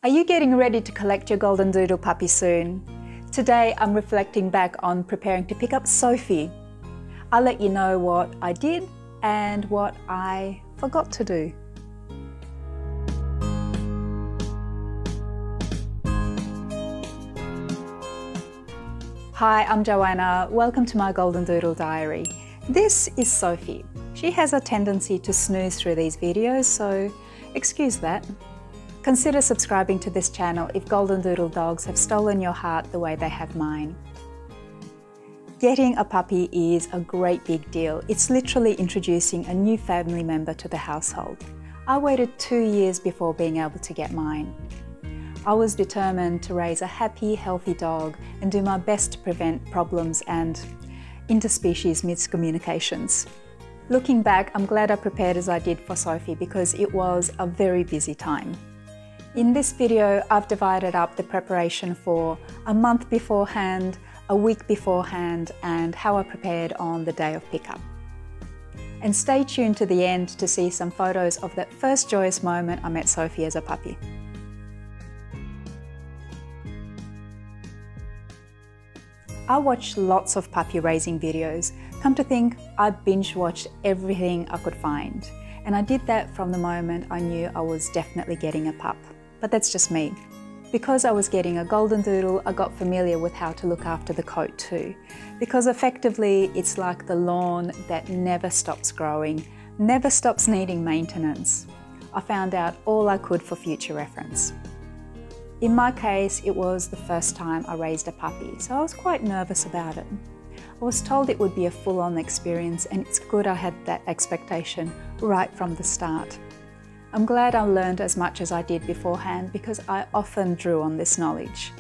Are you getting ready to collect your Goldendoodle puppy soon? Today I'm reflecting back on preparing to pick up Sophie. I'll let you know what I did and what I forgot to do. Hi, I'm Joanna. Welcome to my Goldendoodle Diary. This is Sophie. She has a tendency to snooze through these videos, so excuse that. Consider subscribing to this channel if Goldendoodle dogs have stolen your heart the way they have mine. Getting a puppy is a great big deal. It's literally introducing a new family member to the household. I waited 2 years before being able to get mine. I was determined to raise a happy, healthy dog and do my best to prevent problems and interspecies miscommunications. Looking back, I'm glad I prepared as I did for Sophie because it was a very busy time. In this video, I've divided up the preparation for a month beforehand, a week beforehand, and how I prepared on the day of pickup. And stay tuned to the end to see some photos of that first joyous moment I met Sophie as a puppy. I watched lots of puppy raising videos. Come to think, I binge watched everything I could find. And I did that from the moment I knew I was definitely getting a pup. But that's just me. Because I was getting a Goldendoodle, I got familiar with how to look after the coat too. Because effectively, it's like the lawn that never stops growing, never stops needing maintenance. I found out all I could for future reference. In my case, it was the first time I raised a puppy, so I was quite nervous about it. I was told it would be a full-on experience, and it's good I had that expectation right from the start. I'm glad I learned as much as I did beforehand because I often drew on this knowledge.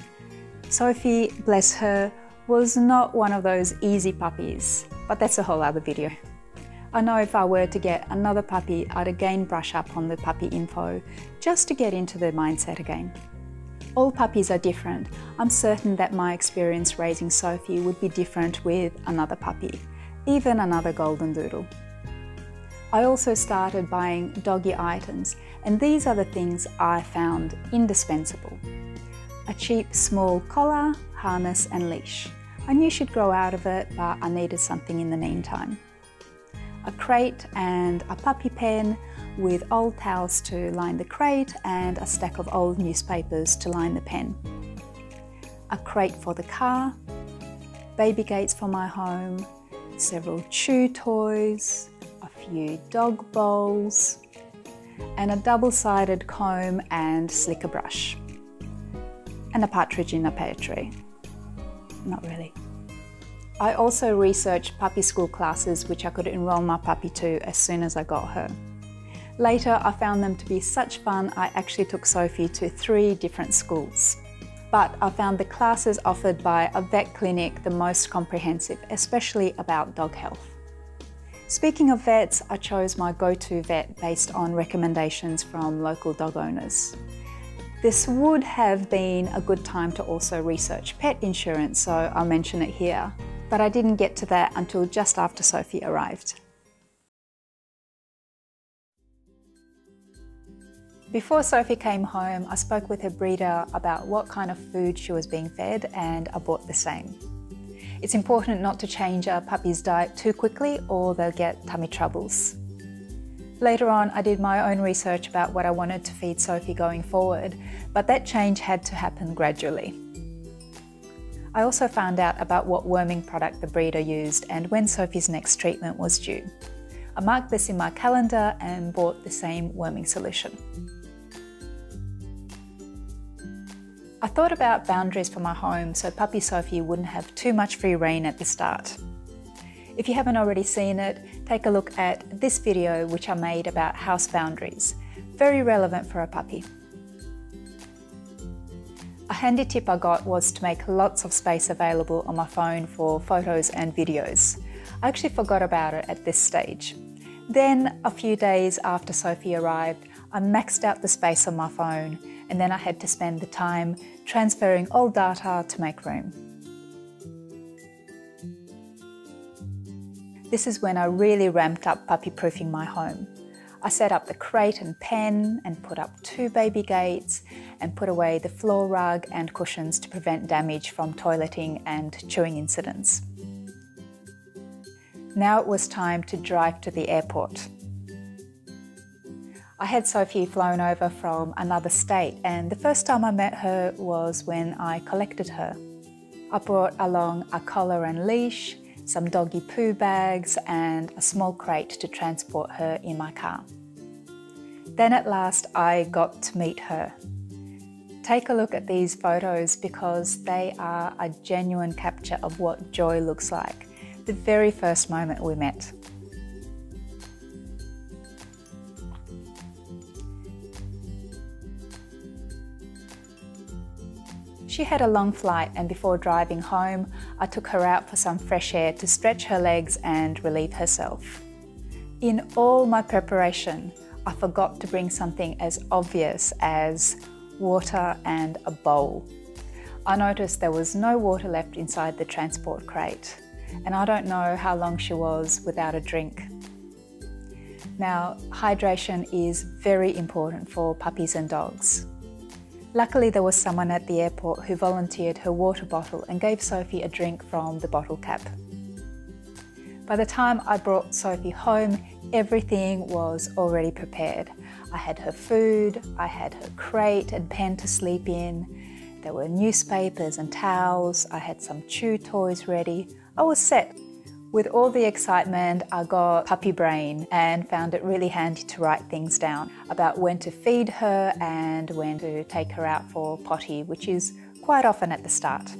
Sophie, bless her, was not one of those easy puppies, but that's a whole other video. I know if I were to get another puppy, I'd again brush up on the puppy info just to get into the mindset again. All puppies are different. I'm certain that my experience raising Sophie would be different with another puppy, even another Goldendoodle. I also started buying doggy items, and these are the things I found indispensable. A cheap small collar, harness and leash. I knew she'd grow out of it, but I needed something in the meantime. A crate and a puppy pen with old towels to line the crate and a stack of old newspapers to line the pen. A crate for the car, baby gates for my home, several chew toys, a few dog bowls, and a double-sided comb and slicker brush. And a partridge in a pear tree. Not really. I also researched puppy school classes which I could enroll my puppy to as soon as I got her. Later, I found them to be such fun, I actually took Sophie to 3 different schools. But I found the classes offered by a vet clinic the most comprehensive, especially about dog health. Speaking of vets, I chose my go-to vet based on recommendations from local dog owners. This would have been a good time to also research pet insurance, so I'll mention it here. But I didn't get to that until just after Sophie arrived. Before Sophie came home, I spoke with her breeder about what kind of food she was being fed, and I bought the same. It's important not to change a puppy's diet too quickly or they'll get tummy troubles. Later on, I did my own research about what I wanted to feed Sophie going forward, but that change had to happen gradually. I also found out about what worming product the breeder used and when Sophie's next treatment was due. I marked this in my calendar and bought the same worming solution. I thought about boundaries for my home so puppy Sophie wouldn't have too much free rein at the start. If you haven't already seen it, take a look at this video which I made about house boundaries. Very relevant for a puppy. A handy tip I got was to make lots of space available on my phone for photos and videos. I actually forgot about it at this stage. Then, a few days after Sophie arrived, I maxed out the space on my phone, and then I had to spend the time transferring all data to make room. This is when I really ramped up puppy-proofing my home. I set up the crate and pen and put up 2 baby gates and put away the floor rug and cushions to prevent damage from toileting and chewing incidents. Now it was time to drive to the airport. I had Sophie flown over from another state, and the first time I met her was when I collected her. I brought along a collar and leash, some doggy poo bags and a small crate to transport her in my car. Then at last I got to meet her. Take a look at these photos because they are a genuine capture of what joy looks like, the very first moment we met. She had a long flight, and before driving home, I took her out for some fresh air to stretch her legs and relieve herself. In all my preparation, I forgot to bring something as obvious as water and a bowl. I noticed there was no water left inside the transport crate, and I don't know how long she was without a drink. Now, hydration is very important for puppies and dogs. Luckily, there was someone at the airport who volunteered her water bottle and gave Sophie a drink from the bottle cap. By the time I brought Sophie home, everything was already prepared. I had her food, I had her crate and pen to sleep in, there were newspapers and towels, I had some chew toys ready. I was set. With all the excitement, I got puppy brain and found it really handy to write things down about when to feed her and when to take her out for potty, which is quite often at the start.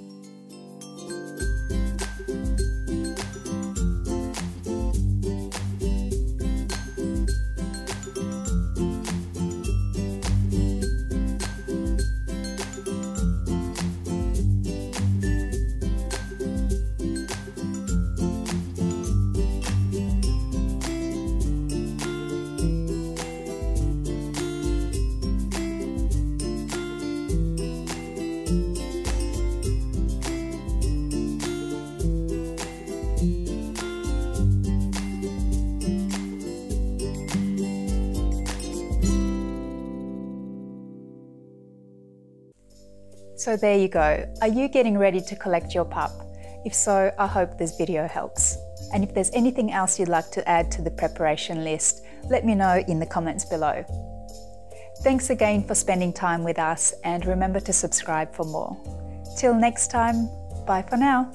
So there you go. Are you getting ready to collect your pup? If so, I hope this video helps. And if there's anything else you'd like to add to the preparation list, let me know in the comments below. Thanks again for spending time with us, and remember to subscribe for more. Till next time, bye for now.